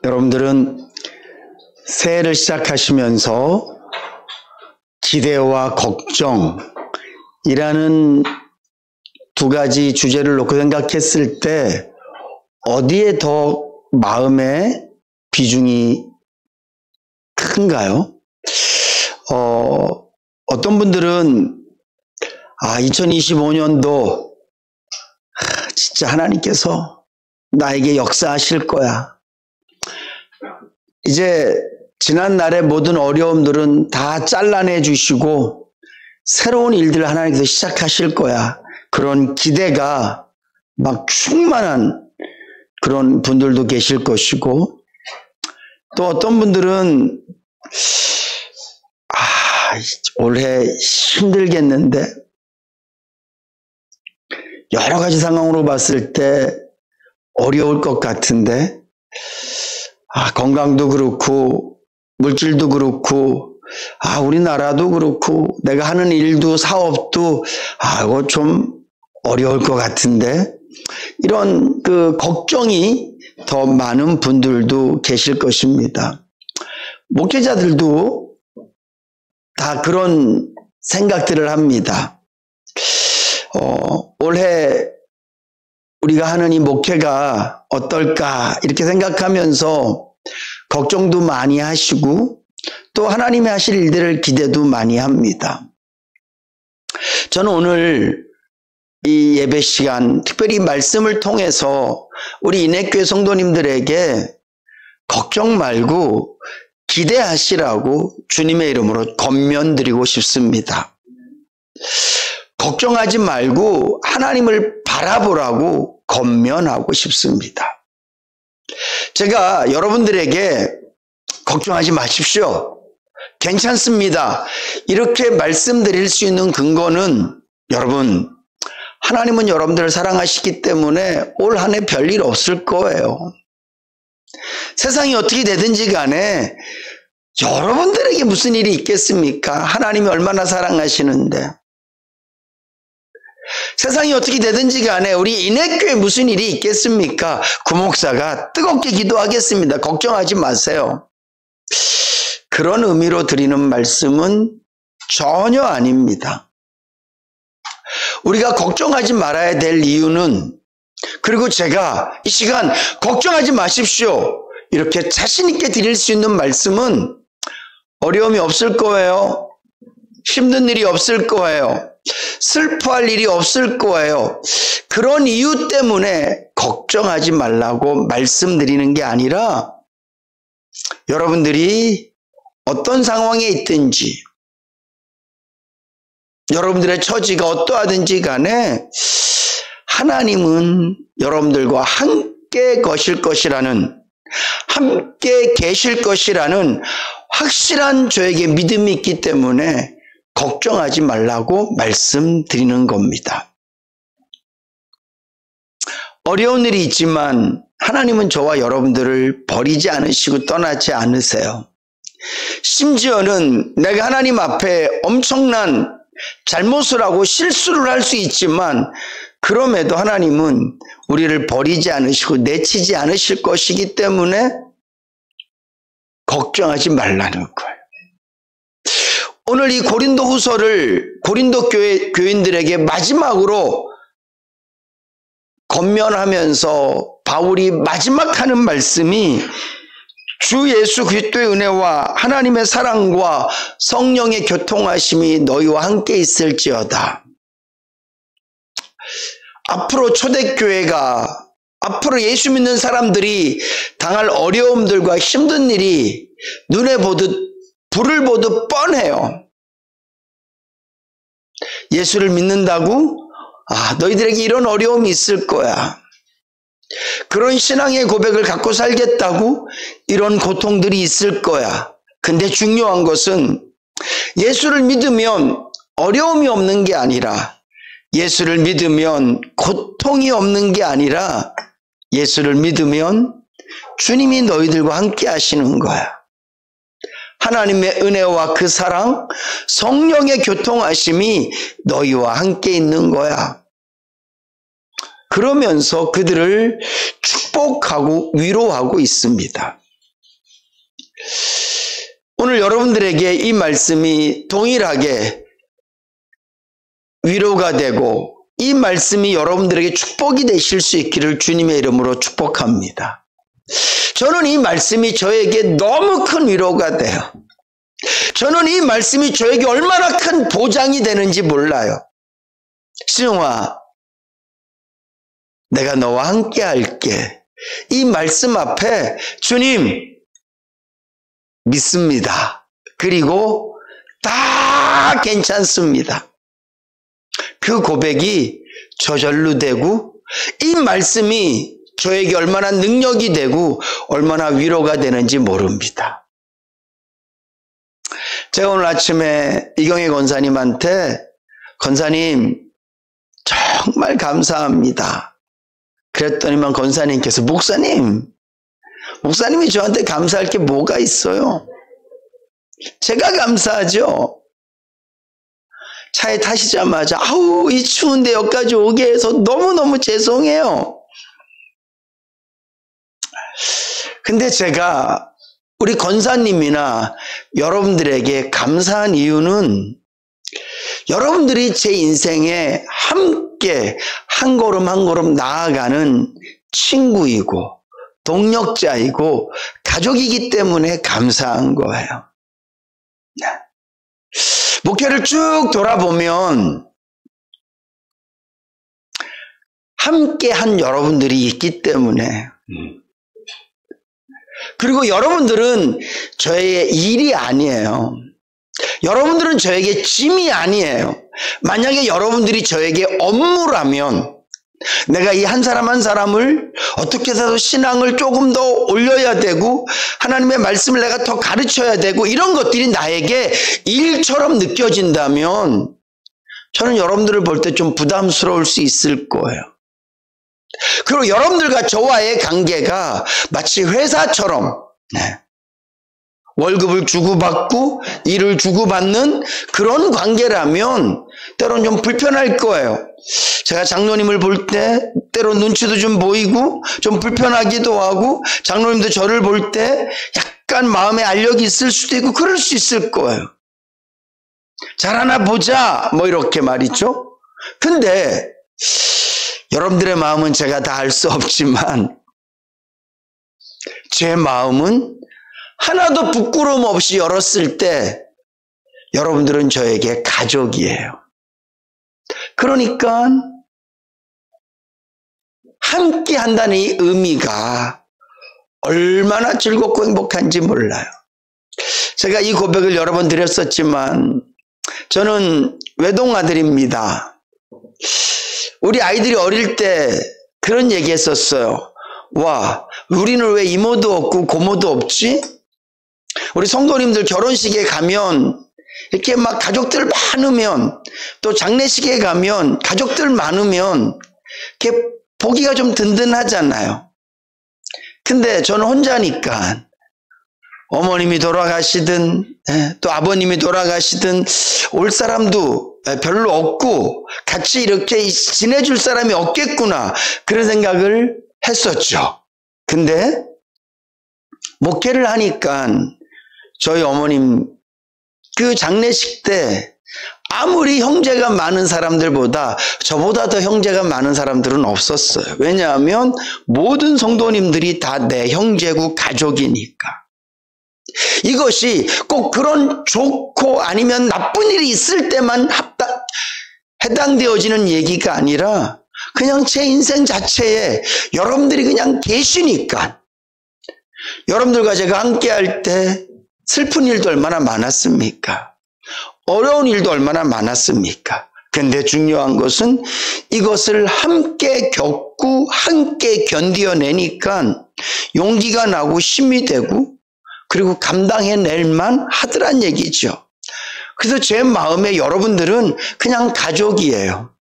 여러분들은 새해를 시작하시면서 기대와 걱정이라는 두 가지 주제를 놓고 생각했을 때 어디에 더 마음의 비중이 큰가요? 어떤 분들은 2025년도 진짜 하나님께서 나에게 역사하실 거야. 이제 지난 날의 모든 어려움들은 다 잘라내 주시고 새로운 일들을 하나님께서 시작하실 거야. 그런 기대가 막 충만한 그런 분들도 계실 것이고, 또 어떤 분들은 올해 힘들겠는데, 여러 가지 상황으로 봤을 때 어려울 것 같은데, 건강도 그렇고 물질도 그렇고 우리나라도 그렇고 내가 하는 일도 사업도 이거 좀 어려울 것 같은데, 이런 걱정이 더 많은 분들도 계실 것입니다. 목회자들도 다 그런 생각들을 합니다. 올해 우리가 하는 이 목회가 어떨까 이렇게 생각하면서 걱정도 많이 하시고 또 하나님이 하실 일들을 기대도 많이 합니다. 저는 오늘 이 예배 시간 특별히 말씀을 통해서 우리 인해교회 성도님들에게 걱정 말고 기대하시라고 주님의 이름으로 권면드리고 싶습니다. 걱정하지 말고 하나님을 바라보라고 권면하고 싶습니다. 제가 여러분들에게 걱정하지 마십시오, 괜찮습니다, 이렇게 말씀드릴 수 있는 근거는, 여러분, 하나님은 여러분들을 사랑하시기 때문에 올 한 해 별일 없을 거예요. 세상이 어떻게 되든지 간에 여러분들에게 무슨 일이 있겠습니까? 하나님이 얼마나 사랑하시는데. 세상이 어떻게 되든지 간에 우리 인해교회에 무슨 일이 있겠습니까? 구목사가 뜨겁게 기도하겠습니다. 걱정하지 마세요. 그런 의미로 드리는 말씀은 전혀 아닙니다. 우리가 걱정하지 말아야 될 이유는, 그리고 제가 이 시간 걱정하지 마십시오 이렇게 자신 있게 드릴 수 있는 말씀은, 어려움이 없을 거예요, 힘든 일이 없을 거예요, 슬퍼할 일이 없을 거예요, 그런 이유 때문에 걱정하지 말라고 말씀드리는 게 아니라, 여러분들이 어떤 상황에 있든지 여러분들의 처지가 어떠하든지 간에 하나님은 여러분들과 함께 계실 것이라는 확실한 저에게 믿음이 있기 때문에 걱정하지 말라고 말씀드리는 겁니다. 어려운 일이 있지만 하나님은 저와 여러분들을 버리지 않으시고 떠나지 않으세요. 심지어는 내가 하나님 앞에 엄청난 잘못을 하고 실수를 할 수 있지만 그럼에도 하나님은 우리를 버리지 않으시고 내치지 않으실 것이기 때문에 걱정하지 말라는 거예요. 오늘 이 고린도 후서를 고린도 교인들에게 마지막으로 권면하면서 바울이 마지막 하는 말씀이, 주 예수 그리스도의 은혜와 하나님의 사랑과 성령의 교통하심이 너희와 함께 있을지어다. 앞으로 초대교회가, 앞으로 예수 믿는 사람들이 당할 어려움들과 힘든 일이 눈에 보듯 불을 보듯 뻔해요. 예수를 믿는다고? 너희들에게 이런 어려움이 있을 거야. 그런 신앙의 고백을 갖고 살겠다고? 이런 고통들이 있을 거야. 근데 중요한 것은 예수를 믿으면 어려움이 없는 게 아니라, 예수를 믿으면 고통이 없는 게 아니라, 예수를 믿으면 주님이 너희들과 함께 하시는 거야. 하나님의 은혜와 그 사랑, 성령의 교통하심이 너희와 함께 있는 거야. 그러면서 그들을 축복하고 위로하고 있습니다. 오늘 여러분들에게 이 말씀이 동일하게 위로가 되고 이 말씀이 여러분들에게 축복이 되실 수 있기를 주님의 이름으로 축복합니다. 저는 이 말씀이 저에게 너무 큰 위로가 돼요. 저는 이 말씀이 저에게 얼마나 큰 보장이 되는지 몰라요. 신용아, 내가 너와 함께 할게. 이 말씀 앞에 주님 믿습니다. 그리고 다 괜찮습니다. 그 고백이 저절로 되고 이 말씀이 저에게 얼마나 능력이 되고 얼마나 위로가 되는지 모릅니다. 제가 오늘 아침에 이경혜 권사님한테 권사님 정말 감사합니다. 그랬더니만 권사님께서 목사님이 저한테 감사할 게 뭐가 있어요? 제가 감사하죠. 차에 타시자마자 아우 이 추운데 여기까지 오게 해서 너무너무 죄송해요. 근데 제가 우리 권사님이나 여러분들에게 감사한 이유는 여러분들이 제 인생에 함께 한 걸음 한 걸음 나아가는 친구이고 동력자이고 가족이기 때문에 감사한 거예요. 목회를 쭉 돌아보면 함께 한 여러분들이 있기 때문에 그리고 여러분들은 저의 일이 아니에요. 여러분들은 저에게 짐이 아니에요. 만약에 여러분들이 저에게 업무라면 내가 이 한 사람 한 사람을 어떻게 해서 신앙을 조금 더 올려야 되고 하나님의 말씀을 내가 더 가르쳐야 되고 이런 것들이 나에게 일처럼 느껴진다면 저는 여러분들을 볼 때 좀 부담스러울 수 있을 거예요. 그리고 여러분들과 저와의 관계가 마치 회사처럼 월급을 주고받고 일을 주고받는 그런 관계라면 때로는 좀 불편할 거예요. 제가 장로님을 볼 때 때로 눈치도 좀 보이고 좀 불편하기도 하고 장로님도 저를 볼 때 약간 마음에 알력이 있을 수도 있고 그럴 수 있을 거예요. 잘하나 보자 뭐 이렇게 말이죠. 근데 여러분들의 마음은 제가 다 알 수 없지만 제 마음은 하나도 부끄러움 없이 열었을 때 여러분들은 저에게 가족이에요. 그러니까 함께 한다는 이 의미가 얼마나 즐겁고 행복한지 몰라요. 제가 이 고백을 여러 번 드렸었지만 저는 외동아들입니다. 우리 아이들이 어릴 때 그런 얘기 했었어요. 와, 우리는 왜 이모도 없고 고모도 없지? 우리 성도님들 결혼식에 가면 이렇게 막 가족들 많으면 또 장례식에 가면 가족들 많으면 이렇게 보기가 좀 든든하잖아요. 근데 저는 혼자니까 어머님이 돌아가시든 또 아버님이 돌아가시든 올 사람도 별로 없고 같이 이렇게 지내줄 사람이 없겠구나 그런 생각을 했었죠. 근데 목회를 하니까 저희 어머님 그 장례식 때 아무리 형제가 많은 사람들보다 저보다 더 형제가 많은 사람들은 없었어요. 왜냐하면 모든 성도님들이 다 내 형제고 가족이니까. 이것이 꼭 그런 좋고 아니면 나쁜 일이 있을 때만 해당되어지는 얘기가 아니라 그냥 제 인생 자체에 여러분들이 그냥 계시니까 여러분들과 제가 함께 할 때 슬픈 일도 얼마나 많았습니까? 어려운 일도 얼마나 많았습니까? 근데 중요한 것은 이것을 함께 겪고 함께 견뎌내니까 용기가 나고 힘이 되고 그리고 감당해낼만 하더란 얘기죠. 그래서 제 마음에 여러분들은 그냥 가족이에요.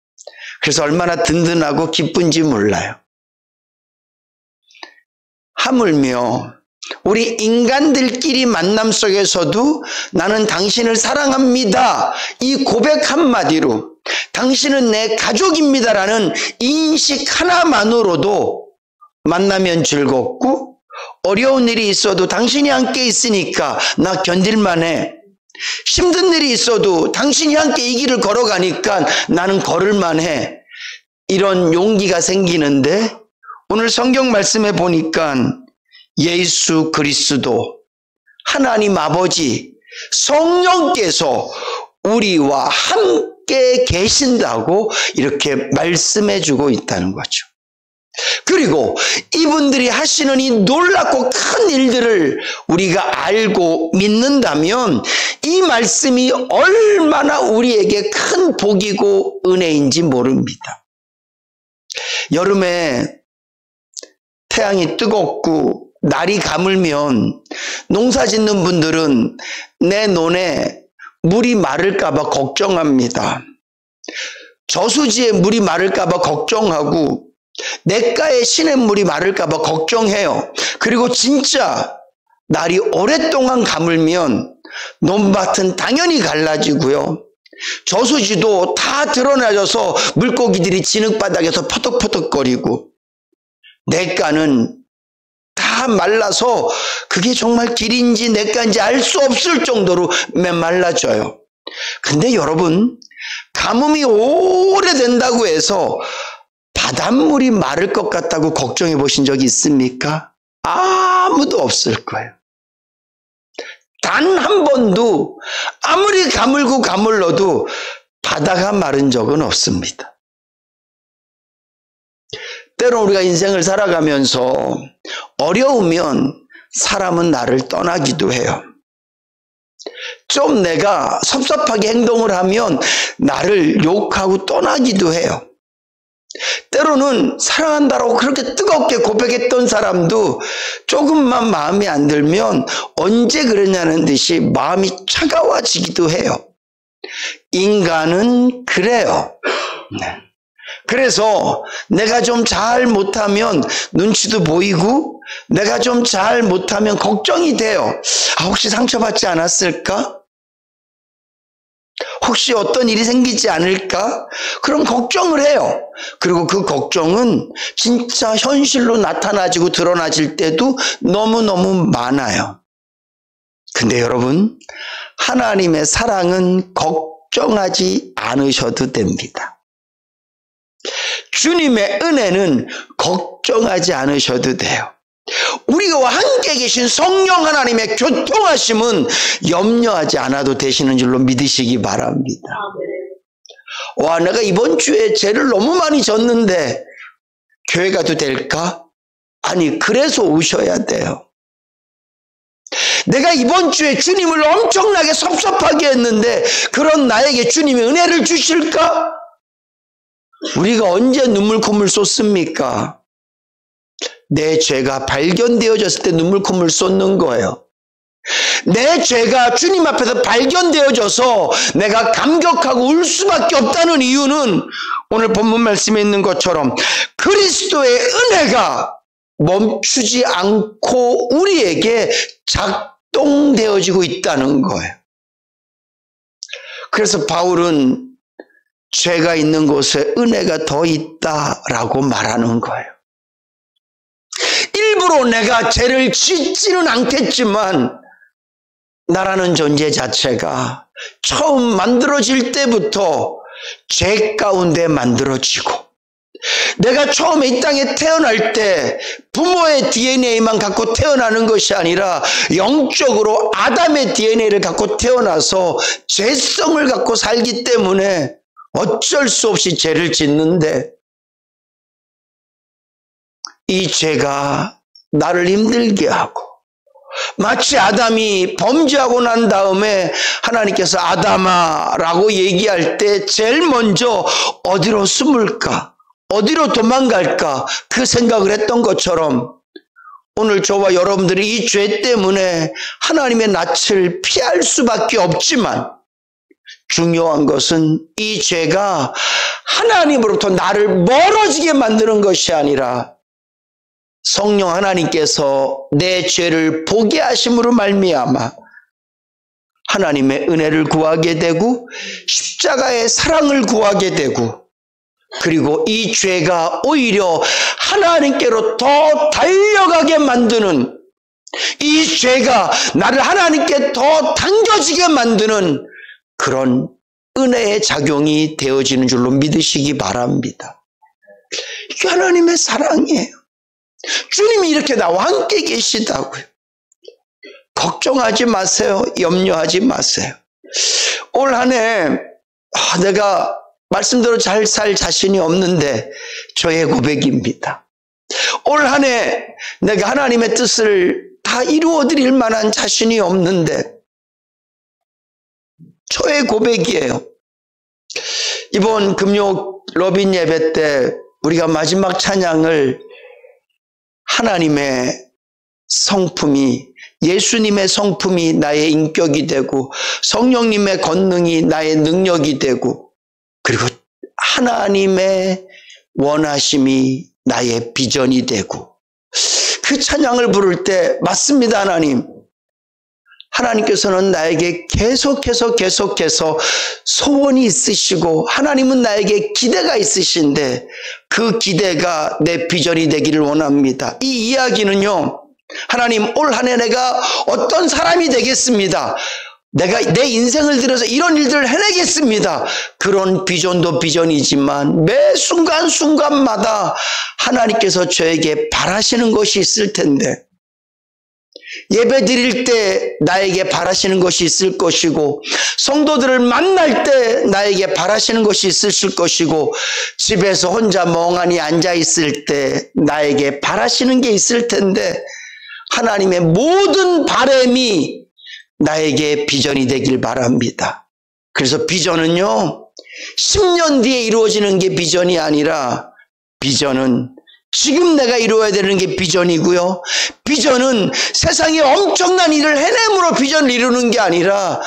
그래서 얼마나 든든하고 기쁜지 몰라요. 하물며 우리 인간들끼리 만남 속에서도 나는 당신을 사랑합니다. 이 고백 한마디로 당신은 내 가족입니다라는 인식 하나만으로도 만나면 즐겁고 어려운 일이 있어도 당신이 함께 있으니까 나 견딜만해. 힘든 일이 있어도 당신이 함께 이 길을 걸어가니까 나는 걸을만해. 이런 용기가 생기는데 오늘 성경 말씀에 보니까 예수 그리스도 하나님 아버지 성령께서 우리와 함께 계신다고 이렇게 말씀해 주고 있다는 거죠. 그리고 이분들이 하시는 이 놀랍고 큰 일들을 우리가 알고 믿는다면 이 말씀이 얼마나 우리에게 큰 복이고 은혜인지 모릅니다. 여름에 태양이 뜨겁고 날이 가물면 농사 짓는 분들은 내 논에 물이 마를까 봐 걱정합니다. 저수지에 물이 마를까 봐 걱정하고 냇가에 시냇물이 마를까 봐 걱정해요. 그리고 진짜 날이 오랫동안 가물면 논밭은 당연히 갈라지고요. 저수지도 다 드러나져서 물고기들이 진흙바닥에서 퍼덕퍼덕거리고 냇가는 다 말라서 그게 정말 길인지 냇가인지 알 수 없을 정도로 메말라져요. 근데 여러분, 가뭄이 오래된다고 해서 바닷물이 마를 것 같다고 걱정해 보신 적이 있습니까? 아무도 없을 거예요. 단 한 번도 아무리 가물고 가물러도 바다가 마른 적은 없습니다. 때로 우리가 인생을 살아가면서 어려우면 사람은 나를 떠나기도 해요. 좀 내가 섭섭하게 행동을 하면 나를 욕하고 떠나기도 해요. 때로는 사랑한다라고 그렇게 뜨겁게 고백했던 사람도 조금만 마음에 안 들면 언제 그랬냐는 듯이 마음이 차가워지기도 해요. 인간은 그래요. 그래서 내가 좀 잘 못하면 눈치도 보이고 내가 좀 잘 못하면 걱정이 돼요. 혹시 상처받지 않았을까? 혹시 어떤 일이 생기지 않을까? 그런 걱정을 해요. 그리고 그 걱정은 진짜 현실로 나타나지고 드러나질 때도 너무너무 많아요. 근데 여러분, 하나님의 사랑은 걱정하지 않으셔도 됩니다. 주님의 은혜는 걱정하지 않으셔도 돼요. 우리와 함께 계신 성령 하나님의 교통하심은 염려하지 않아도 되시는 줄로 믿으시기 바랍니다. 와, 내가 이번 주에 죄를 너무 많이 졌는데 교회 가도 될까? 아니, 그래서 오셔야 돼요. 내가 이번 주에 주님을 엄청나게 섭섭하게 했는데 그런 나에게 주님이 은혜를 주실까? 우리가 언제 눈물 콧물 쏟습니까? 내 죄가 발견되어졌을 때 눈물 콧물 쏟는 거예요. 내 죄가 주님 앞에서 발견되어져서 내가 감격하고 울 수밖에 없다는 이유는 오늘 본문 말씀에 있는 것처럼 그리스도의 은혜가 멈추지 않고 우리에게 작동되어지고 있다는 거예요. 그래서 바울은 죄가 있는 곳에 은혜가 더 있다라고 말하는 거예요. 일부러 내가 죄를 짓지는 않겠지만 나라는 존재 자체가 처음 만들어질 때부터 죄 가운데 만들어지고 내가 처음에 이 땅에 태어날 때 부모의 DNA만 갖고 태어나는 것이 아니라 영적으로 아담의 DNA를 갖고 태어나서 죄성을 갖고 살기 때문에 어쩔 수 없이 죄를 짓는데 이 죄가 나를 힘들게 하고 마치 아담이 범죄하고 난 다음에 하나님께서 아담아 라고 얘기할 때 제일 먼저 어디로 숨을까? 어디로 도망갈까? 그 생각을 했던 것처럼 오늘 저와 여러분들이 이 죄 때문에 하나님의 낯을 피할 수밖에 없지만 중요한 것은 이 죄가 하나님으로부터 나를 멀어지게 만드는 것이 아니라 성령 하나님께서 내 죄를 보게 하심으로 말미암아 하나님의 은혜를 구하게 되고 십자가의 사랑을 구하게 되고 그리고 이 죄가 오히려 하나님께로 더 달려가게 만드는 이 죄가 나를 하나님께 더 당겨지게 만드는 그런 은혜의 작용이 되어지는 줄로 믿으시기 바랍니다. 이게 하나님의 사랑이에요. 주님이 이렇게 나와 함께 계시다고요. 걱정하지 마세요. 염려하지 마세요. 올 한 해 내가 말씀대로 잘 살 자신이 없는데 저의 고백입니다. 올 한 해 내가 하나님의 뜻을 다 이루어드릴 만한 자신이 없는데 저의 고백이에요. 이번 금요 러빈 예배 때 우리가 마지막 찬양을 하나님의 성품이, 예수님의 성품이 나의 인격이 되고 성령님의 권능이 나의 능력이 되고 그리고 하나님의 원하심이 나의 비전이 되고 그 찬양을 부를 때 맞습니다. 하나님께서는 나에게 계속해서 소원이 있으시고 하나님은 나에게 기대가 있으신데 그 기대가 내 비전이 되기를 원합니다. 이 이야기는요, 하나님 올 한 해 내가 어떤 사람이 되겠습니다. 내가 내 인생을 들여서 이런 일들을 해내겠습니다. 그런 비전도 비전이지만 매 순간순간마다 하나님께서 저에게 바라시는 것이 있을 텐데 예배 드릴 때 나에게 바라시는 것이 있을 것이고 성도들을 만날 때 나에게 바라시는 것이 있으실 것이고 집에서 혼자 멍하니 앉아있을 때 나에게 바라시는 게 있을 텐데 하나님의 모든 바람이 나에게 비전이 되길 바랍니다. 그래서 비전은요 10년 뒤에 이루어지는 게 비전이 아니라 비전은 지금 내가 이루어야 되는 게 비전이고요. 비전은 세상에 엄청난 일을 해냄으로 비전을 이루는 게 아니라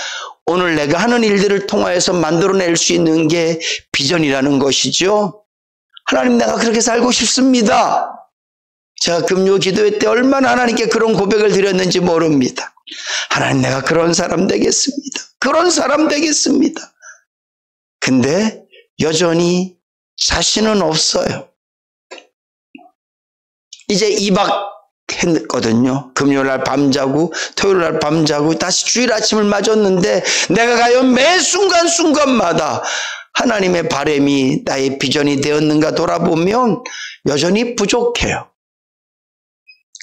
오늘 내가 하는 일들을 통하여서 만들어낼 수 있는 게 비전이라는 것이죠. 하나님 내가 그렇게 살고 싶습니다. 제가 금요 기도회 때 얼마나 하나님께 그런 고백을 드렸는지 모릅니다. 하나님 내가 그런 사람 되겠습니다. 그런 사람 되겠습니다. 근데 여전히 자신은 없어요. 이제 2박 했거든요. 금요일날 밤자고 토요일날 밤자고 다시 주일 아침을 맞았는데 내가 과연 매 순간순간마다 하나님의 바람이 나의 비전이 되었는가 돌아보면 여전히 부족해요.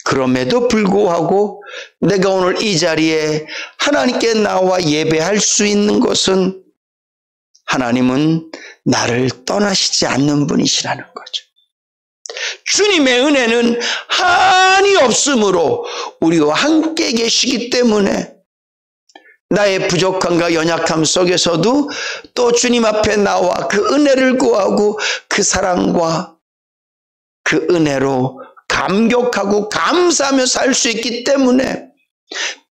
그럼에도 불구하고 내가 오늘 이 자리에 하나님께 나와 예배할 수 있는 것은 하나님은 나를 떠나시지 않는 분이시라는 거죠. 주님의 은혜는 한이 없으므로 우리와 함께 계시기 때문에 나의 부족함과 연약함 속에서도 또 주님 앞에 나와 그 은혜를 구하고 그 사랑과 그 은혜로 감격하고 감사하며 살 수 있기 때문에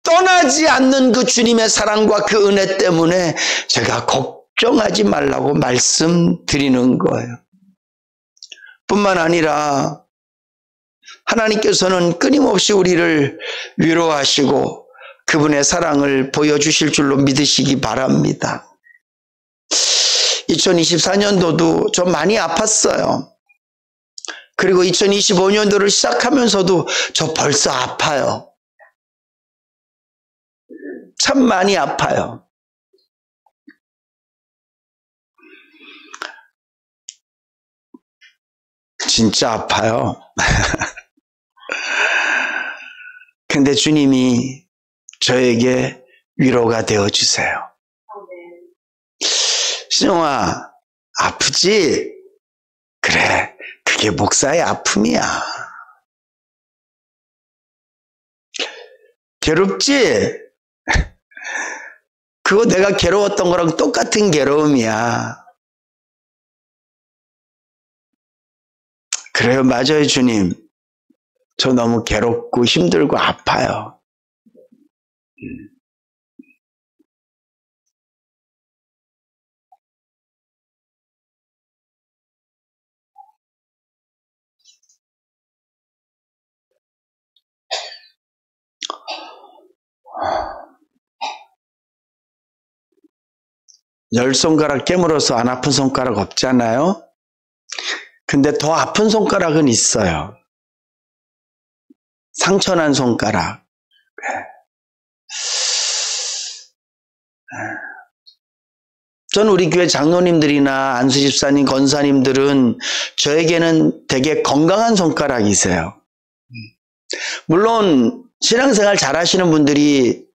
떠나지 않는 그 주님의 사랑과 그 은혜 때문에 제가 걱정하지 말라고 말씀드리는 거예요. 뿐만 아니라 하나님께서는 끊임없이 우리를 위로하시고 그분의 사랑을 보여주실 줄로 믿으시기 바랍니다. 2024년도도 좀 많이 아팠어요. 그리고 2025년도를 시작하면서도 저 벌써 아파요. 참 많이 아파요. 진짜 아파요. 근데 주님이 저에게 위로가 되어주세요. 신영아, 아프지? 그래, 그게 목사의 아픔이야. 괴롭지? 그거 내가 괴로웠던 거랑 똑같은 괴로움이야. 그래요, 맞아요, 주님. 저 너무 괴롭고 힘들고 아파요. 열 손가락 깨물어서 안 아픈 손가락 없잖아요. 근데 더 아픈 손가락은 있어요. 상처난 손가락. 저는 우리 교회 장로님들이나 안수 집사님, 권사님들은 저에게는 되게 건강한 손가락이세요. 물론 신앙생활 잘하시는 분들이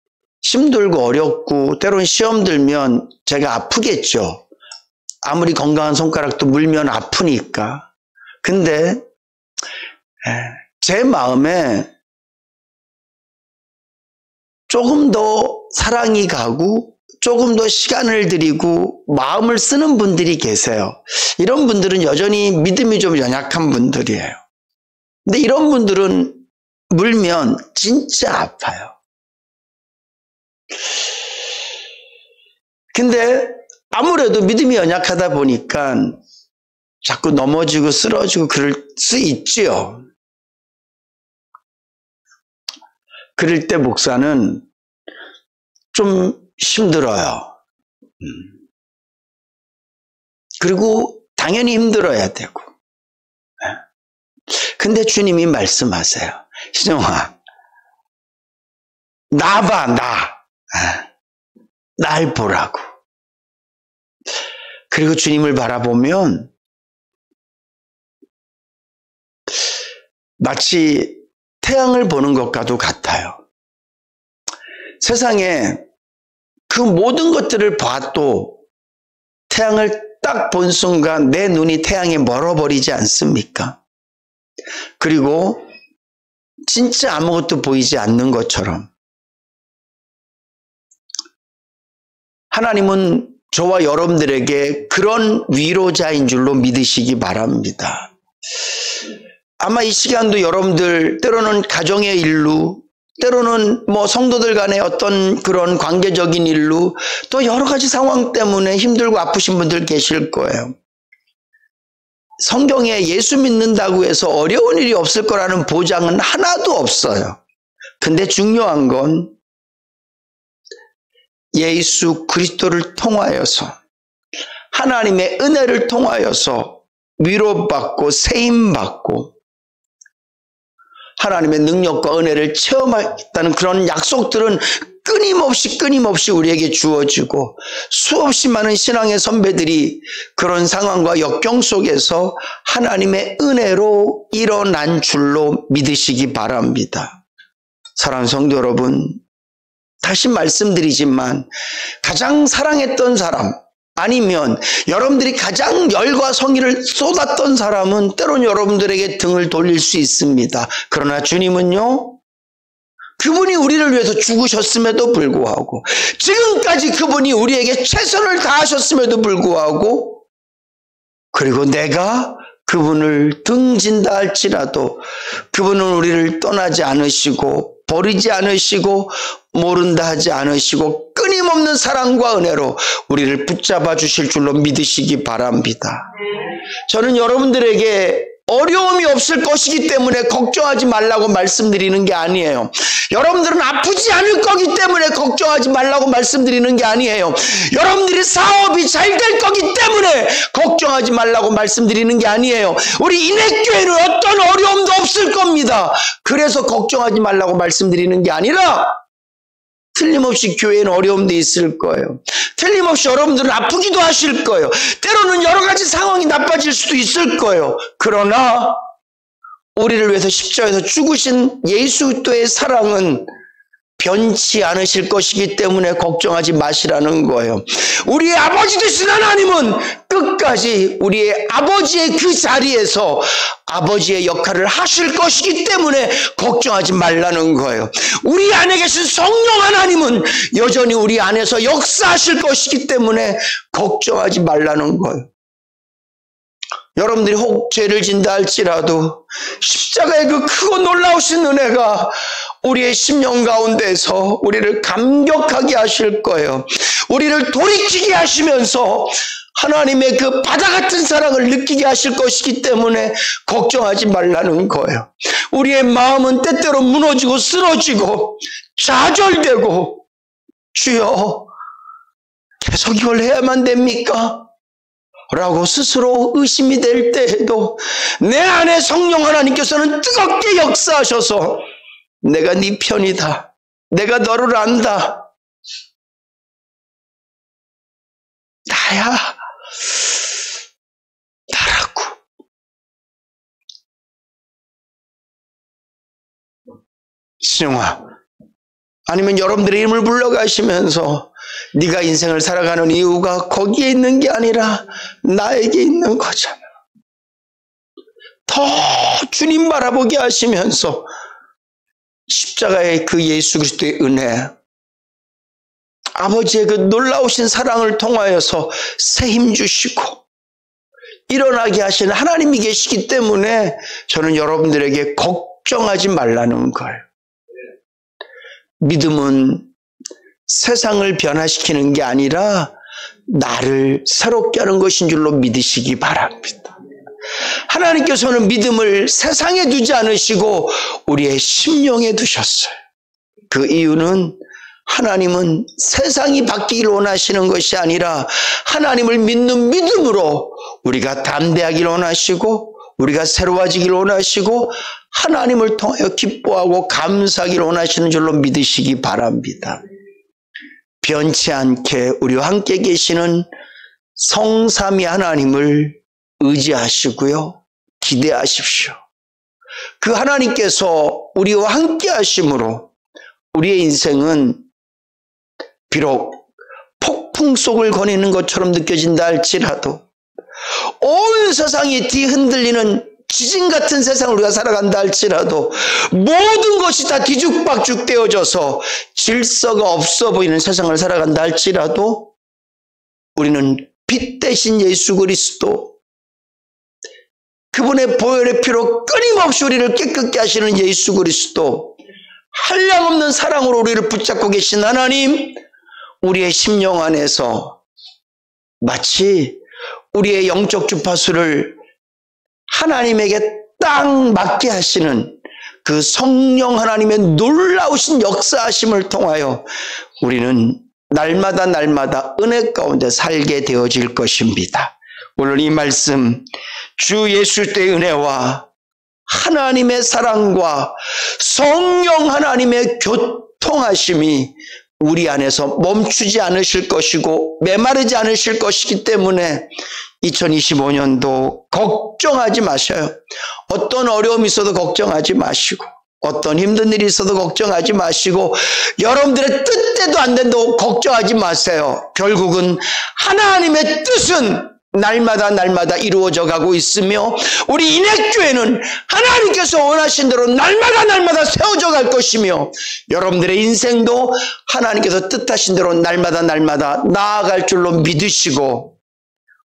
힘들고 어렵고 때로는 시험 들면 제가 아프겠죠. 아무리 건강한 손가락도 물면 아프니까. 근데 제 마음에 조금 더 사랑이 가고 조금 더 시간을 들이고 마음을 쓰는 분들이 계세요. 이런 분들은 여전히 믿음이 좀 연약한 분들이에요. 근데 이런 분들은 물면 진짜 아파요. 근데 아무래도 믿음이 연약하다 보니까 자꾸 넘어지고 쓰러지고 그럴 수 있지요. 그럴 때 목사는 좀 힘들어요. 그리고 당연히 힘들어야 되고. 근데 주님이 말씀하세요. 신영아, 나 봐, 날 보라고. 그리고 주님을 바라보면 마치 태양을 보는 것과도 같아요. 세상에 그 모든 것들을 봐도 태양을 딱 본 순간 내 눈이 태양에 멀어버리지 않습니까? 그리고 진짜 아무것도 보이지 않는 것처럼 하나님은 저와 여러분들에게 그런 위로자인 줄로 믿으시기 바랍니다. 아마 이 시간도 여러분들 때로는 가정의 일로, 때로는 성도들 간의 어떤 그런 관계적인 일로, 또 여러 가지 상황 때문에 힘들고 아프신 분들 계실 거예요. 성경에 예수 믿는다고 해서 어려운 일이 없을 거라는 보장은 하나도 없어요. 근데 중요한 건 예수 그리스도를 통하여서, 하나님의 은혜를 통하여서 위로받고 세임받고 하나님의 능력과 은혜를 체험하겠다는 그런 약속들은 끊임없이 우리에게 주어지고, 수없이 많은 신앙의 선배들이 그런 상황과 역경 속에서 하나님의 은혜로 일어난 줄로 믿으시기 바랍니다. 사랑하는 성도 여러분, 다시 말씀드리지만 가장 사랑했던 사람, 아니면 여러분들이 가장 열과 성의를 쏟았던 사람은 때론 여러분들에게 등을 돌릴 수 있습니다. 그러나 주님은요, 그분이 우리를 위해서 죽으셨음에도 불구하고, 지금까지 그분이 우리에게 최선을 다하셨음에도 불구하고, 그리고 내가 그분을 등진다 할지라도 그분은 우리를 떠나지 않으시고 버리지 않으시고 모른다 하지 않으시고 끊임없는 사랑과 은혜로 우리를 붙잡아 주실 줄로 믿으시기 바랍니다. 저는 여러분들에게 어려움이 없을 것이기 때문에 걱정하지 말라고 말씀드리는 게 아니에요. 여러분들은 아프지 않을 거기 때문에 걱정하지 말라고 말씀드리는 게 아니에요. 여러분들이 사업이 잘 될 거기 때문에 걱정하지 말라고 말씀드리는 게 아니에요. 우리 인해교회는 어떤 어려움도 없을 겁니다. 그래서 걱정하지 말라고 말씀드리는 게 아니라, 틀림없이 교회에는 어려움도 있을 거예요. 틀림없이 여러분들은 아프기도 하실 거예요. 때로는 여러 가지 상황이 나빠질 수도 있을 거예요. 그러나 우리를 위해서 십자가에서 죽으신 예수 그리스도의 사랑은 변치 않으실 것이기 때문에 걱정하지 마시라는 거예요. 우리의 아버지 되신 하나님은 끝까지 우리의 아버지의 그 자리에서 아버지의 역할을 하실 것이기 때문에 걱정하지 말라는 거예요. 우리 안에 계신 성령 하나님은 여전히 우리 안에서 역사하실 것이기 때문에 걱정하지 말라는 거예요. 여러분들이 혹 죄를 진다 할지라도 십자가의 그 크고 놀라우신 은혜가 우리의 심령 가운데서 우리를 감격하게 하실 거예요. 우리를 돌이키게 하시면서 하나님의 그 바다 같은 사랑을 느끼게 하실 것이기 때문에 걱정하지 말라는 거예요. 우리의 마음은 때때로 무너지고 쓰러지고 좌절되고, 주여 계속 이걸 해야만 됩니까? 라고 스스로 의심이 될 때에도 내 안에 성령 하나님께서는 뜨겁게 역사하셔서 내가 네 편이다, 내가 너를 안다. 나야. 나라고. 신영아, 아니면 여러분들의 이름을 불러가시면서 네가 인생을 살아가는 이유가 거기에 있는 게 아니라 나에게 있는 거잖아. 더 주님 바라보게 하시면서 십자가의 그 예수 그리스도의 은혜, 아버지의 그 놀라우신 사랑을 통하여서 새 힘 주시고 일어나게 하시는 하나님이 계시기 때문에 저는 여러분들에게 걱정하지 말라는 거예요. 믿음은 세상을 변화시키는 게 아니라 나를 새롭게 하는 것인 줄로 믿으시기 바랍니다. 하나님께서는 믿음을 세상에 두지 않으시고 우리의 심령에 두셨어요. 그 이유는 하나님은 세상이 바뀌기를 원하시는 것이 아니라 하나님을 믿는 믿음으로 우리가 담대하기를 원하시고 우리가 새로워지기를 원하시고 하나님을 통하여 기뻐하고 감사하기를 원하시는 줄로 믿으시기 바랍니다. 변치 않게 우리와 함께 계시는 성삼위 하나님을 의지하시고요. 기대하십시오. 그 하나님께서 우리와 함께 하심으로 우리의 인생은 비록 폭풍 속을 거니는 것처럼 느껴진다 할지라도 온 세상이 뒤흔들리는 지진 같은 세상을 우리가 살아간다 할지라도 모든 것이 다 뒤죽박죽 되어져서 질서가 없어 보이는 세상을 살아간다 할지라도 우리는 빛 대신 예수 그리스도, 그분의 보혈의 피로 끊임없이 우리를 깨끗게 하시는 예수 그리스도, 한량없는 사랑으로 우리를 붙잡고 계신 하나님, 우리의 심령 안에서 마치 우리의 영적 주파수를 하나님에게 딱 맞게 하시는 그 성령 하나님의 놀라우신 역사하심을 통하여 우리는 날마다 은혜 가운데 살게 되어질 것입니다. 오늘 이 말씀, 주 예수 그리스도의 은혜와 하나님의 사랑과 성령 하나님의 교통하심이 우리 안에서 멈추지 않으실 것이고 메마르지 않으실 것이기 때문에 2025년도 걱정하지 마셔요. 어떤 어려움이 있어도 걱정하지 마시고 어떤 힘든 일이 있어도 걱정하지 마시고 여러분들의 뜻대도 안 된다고 걱정하지 마세요. 결국은 하나님의 뜻은 날마다 이루어져 가고 있으며 우리 인핵교회는 하나님께서 원하신 대로 날마다 세워져 갈 것이며 여러분들의 인생도 하나님께서 뜻하신 대로 날마다 나아갈 줄로 믿으시고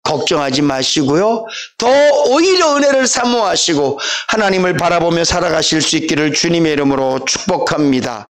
걱정하지 마시고요. 더 오히려 은혜를 사모하시고 하나님을 바라보며 살아가실 수 있기를 주님의 이름으로 축복합니다.